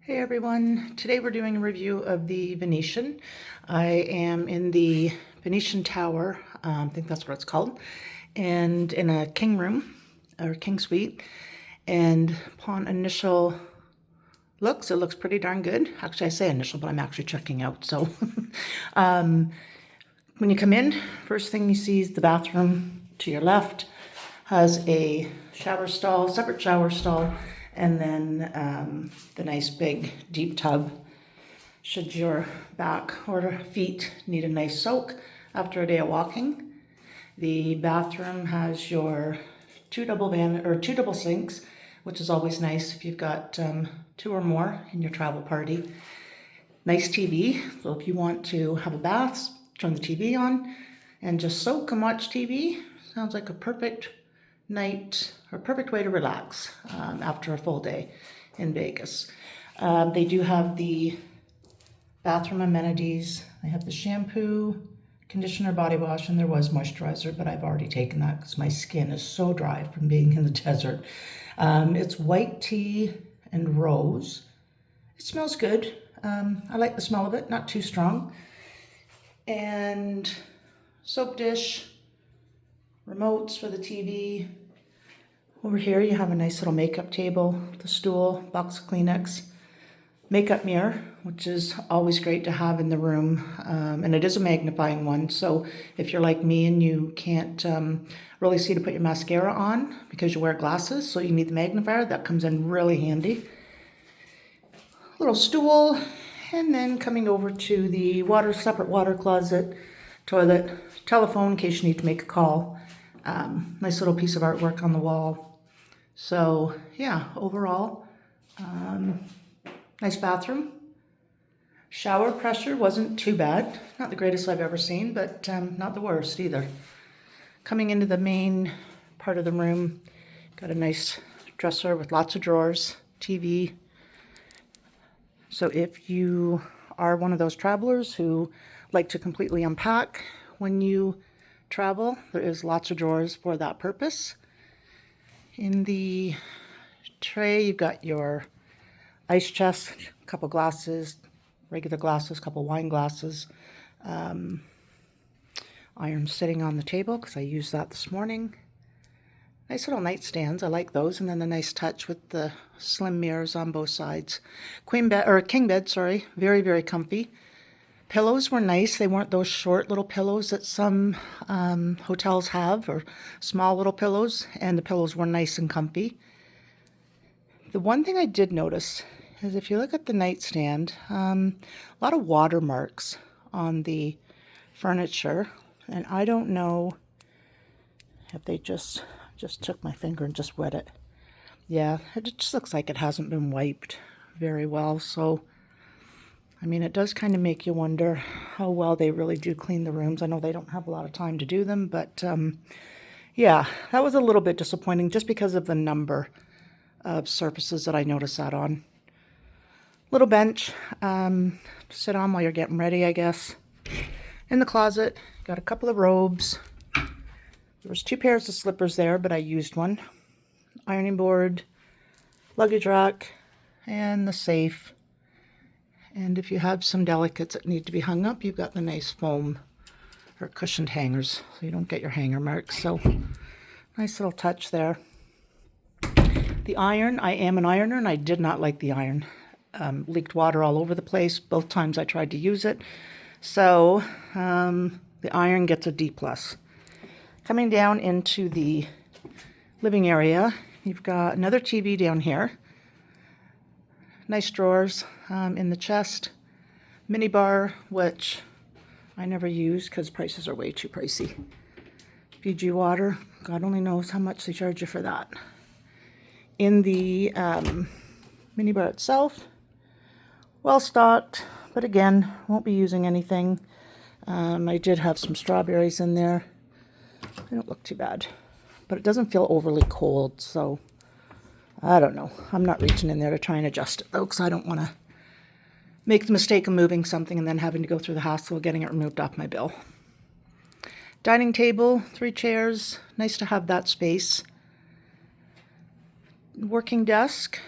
Hey everyone, today we're doing a review of the Venetian. I am in the Venetian Tower, I think that's what it's called, and in a king room, or king suite, and upon initial looks, it looks pretty darn good. Actually, I say initial, but I'm actually checking out, so. When you come in, first thing you see is the bathroom to your left has a shower stall, separate shower stall, and then the nice big deep tub. Should your back or feet need a nice soak after a day of walking. The bathroom has your two double sinks, which is always nice if you've got two or more in your travel party. Nice TV, so if you want to have a bath, turn the TV on and just soak and watch TV. Sounds like a perfect night or perfect way to relax after a full day in Vegas. They do have the bathroom amenities. They have the shampoo, conditioner, body wash, and there was moisturizer, but I've already taken that because my skin is so dry from being in the desert. It's white tea and rose. It smells good. I like the smell of it, not too strong. And soap dish, remotes for the TV. Over here you have a nice little makeup table, the stool, box of Kleenex, makeup mirror, which is always great to have in the room. And it is a magnifying one, so if you're like me and you can't really see to put your mascara on because you wear glasses, so you need the magnifier, that comes in really handy. Little stool, and then coming over to the separate water closet, toilet, telephone in case you need to make a call. Nice little piece of artwork on the wall. So yeah, overall, nice bathroom. Shower pressure wasn't too bad. Not the greatest I've ever seen, but not the worst either. Coming into the main part of the room, got a nice dresser with lots of drawers, TV. So if you are one of those travelers who like to completely unpack when you travel, there is lots of drawers for that purpose. In the tray, you've got your ice chest, a couple glasses, regular glasses, couple wine glasses. Iron sitting on the table because I used that this morning. Nice little nightstands, I like those, and then the nice touch with the slim mirrors on both sides. King bed, sorry, very, very comfy. Pillows were nice. They weren't those short little pillows that some hotels have, or small little pillows, and the pillows were nice and comfy. The one thing I did notice is if you look at the nightstand, a lot of watermarks on the furniture, and I don't know if they just took my finger and just wet it. Yeah, it just looks like it hasn't been wiped very well. So, I mean, it does kind of make you wonder how well they really do clean the rooms. I know they don't have a lot of time to do them, but yeah, that was a little bit disappointing just because of the number of surfaces that I noticed that on. Little bench to sit on while you're getting ready, I guess. In the closet, got a couple of robes. There was two pairs of slippers there, but I used one. Ironing board, luggage rack, and the safe. And if you have some delicates that need to be hung up, you've got the nice foam or cushioned hangers, so you don't get your hanger marks. So nice little touch there. The iron, I am an ironer, and I did not like the iron. Leaked water all over the place both times I tried to use it. So the iron gets a D+. Coming down into the living area, you've got another TV down here. Nice drawers in the chest. Mini bar, which I never use because prices are way too pricey. Fiji water, God only knows how much they charge you for that. In the mini bar itself, well stocked, but again, won't be using anything. I did have some strawberries in there. They don't look too bad, but it doesn't feel overly cold, so I don't know. I'm not reaching in there to try and adjust it though, because I don't want to make the mistake of moving something and then having to go through the hassle of getting it removed off my bill. Dining table, 3 chairs, nice to have that space. Working desk,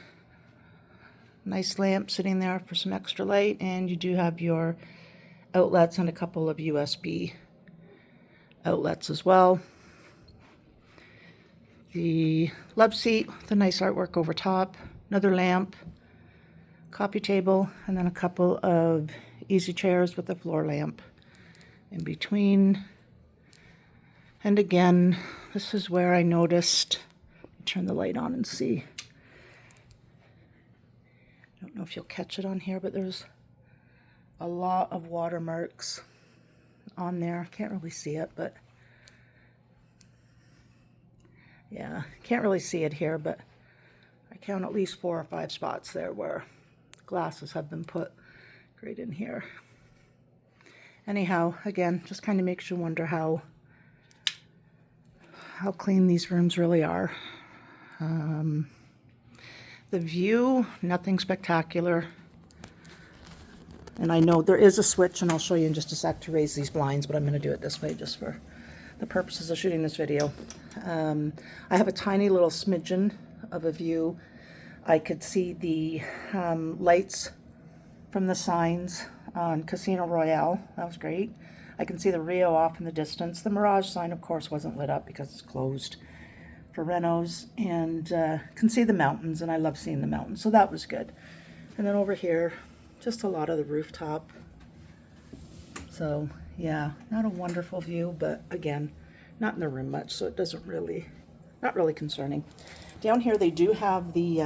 Nice lamp sitting there for some extra light, and you do have your outlets and a couple of USB outlets as well. The love seat, the nice artwork over top, another lamp, coffee table, and then a couple of easy chairs with a floor lamp in between. And again, this is where I noticed, turn the light on and see. I don't know if you'll catch it on here, but there's a lot of watermarks on there. Can't really see it, but yeah, can't really see it here, but I count at least 4 or 5 spots there where glasses have been put right in here. Anyhow, again, just kind of makes you wonder how clean these rooms really are. The view, nothing spectacular. And I know there is a switch, and I'll show you in just a sec, to raise these blinds, but I'm going to do it this way just for the purposes of shooting this video. I have a tiny little smidgen of a view. I could see the lights from the signs on Casino Royale. That was great. I can see the Rio off in the distance. The Mirage sign, of course, wasn't lit up because it's closed for renos, and can see the mountains, and I love seeing the mountains, so that was good. And then over here, just a lot of the rooftop. So yeah, not a wonderful view, but again, not in the room much, so it doesn't really, not really concerning. Down here they do have the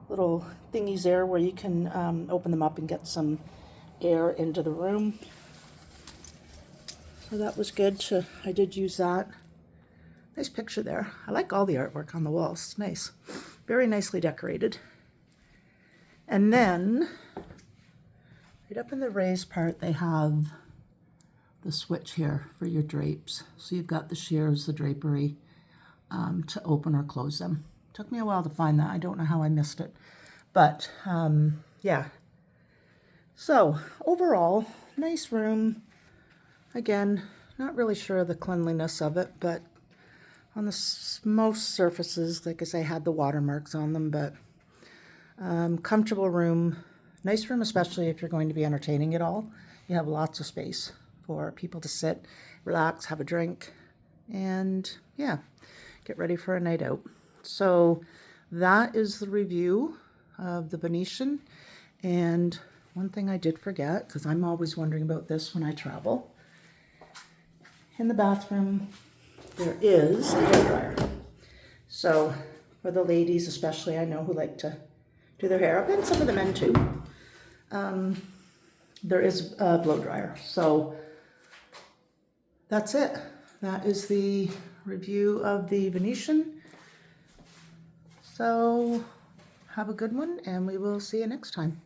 little thingies there where you can open them up and get some air into the room. So that was good. I did use that. Nice picture there. I like all the artwork on the walls. It's nice. Very nicely decorated. And then, right up in the raised part, they have the switch here for your drapes. So you've got the shears, the drapery, to open or close them. Took me a while to find that. I don't know how I missed it. But, yeah. So, overall, nice room. Again, not really sure of the cleanliness of it, but on the most surfaces, like I say, had the watermarks on them, but comfortable room. Nice room, especially if you're going to be entertaining it all. You have lots of space for people to sit, relax, have a drink, and yeah, get ready for a night out. So that is the review of the Venetian. And one thing I did forget, because I'm always wondering about this when I travel, in the bathroom there is a hairdryer. So for the ladies especially, I know, who like to do their hair up, and some of the men too, there is a blow dryer. So that's it. That is the review of the Venetian. So have a good one, and we will see you next time.